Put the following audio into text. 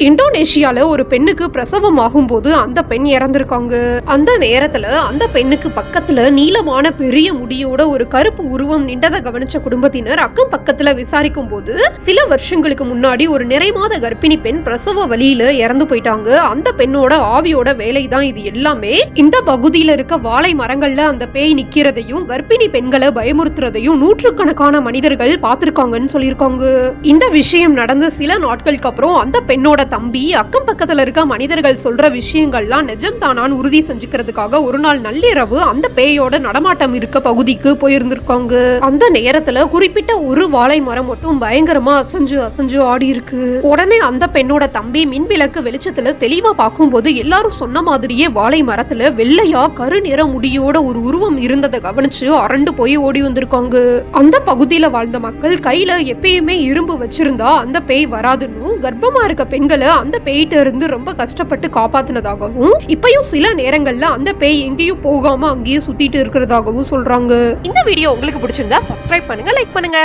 இந்தோனேஷியால ஒரு பெண்ணுக்கு பிரசவம் ஆகும்போது அந்த பெண் இறந்திருக்காங்க. அந்த நேரத்துல அந்த பெண்ணுக்கு பக்கத்துல நீளமான பெரிய முடியோட ஒரு கருப்பு உருவம் நின்றதை கவனிச்ச குடும்பத்தினர் அக்கம் பக்கத்துல விசாரிக்கும் போது சில வருஷங்களுக்கு முன்னாடி ஒரு நிறைமாத கர்ப்பிணி பெண் பிரசவ வலியில இறந்து போயிட்டாங்க. அந்த பெண்ணோட ஆவியோட வேலை தான் இது எல்லாமே. இந்த பகுதியில இருக்க வாழை மரங்கள்ல அந்த பேய் நிக்கிறதையும் கர்ப்பிணி பெண்களை பயமுறுத்துறதையும் நூற்றுக்கணக்கான மனிதர்கள் பார்த்திருக்காங்கன்னு சொல்லியிருக்காங்க. இந்த விஷயம் நடந்த சில நாட்களுக்கு அப்புறம் அந்த பெண்ணோட தம்பி அக்கம் பக்கத்துல இருக்க மனிதர்கள் சொல்ற விஷயங்கள்லாம் நிஜம் தானான்னு உறுதி செஞ்சுக்கிறதுக்காக ஒரு நாள் நள்ளிரவு அந்த பேயோட நடமாட்டம் இருக்க பகுதிக்கு போயிருந்திருக்காங்க. அந்த நேரத்துல குறிப்பிட்ட ஒரு வாழை மரம் மட்டும் பயங்கரமா அசைஞ்சு ஆடி இருக்கு. உடனே அந்த பெண்ணோட தம்பி மின் விளக்கு வெளிச்சத்துல தெளிவா பார்க்கும்போது எல்லாரும் சொன்ன மாதிரியே வாழை மரத்துல வெள்ளையா கருநிற முடியோட ஒரு உருவம் இருந்ததை கவனிச்சு அரண்டு போய் ஓடி வந்திருக்காங்க. அந்த பகுதியில வாழ்ந்த மக்கள் கையில எப்பயுமே இரும்பு வச்சிருந்தா அந்த பேய் வராதுன்னு கர்ப்பமா இருக்க பெண்களை அந்த பேய்கிட்ட இருந்து ரொம்ப கஷ்டப்பட்டு காப்பாத்தினதாகவும் இப்பயும் சில நேரங்கள்ல அந்த பேய் எங்கேயும் போகாம அங்கேயே சுத்திட்டு இருக்கிறதாகவும் சொல்றாங்க. இந்த வீடியோ உங்களுக்கு பிடிச்சிருந்தா சப்ஸ்கிரைப் பண்ணுங்க, லைக் பண்ணுங்க.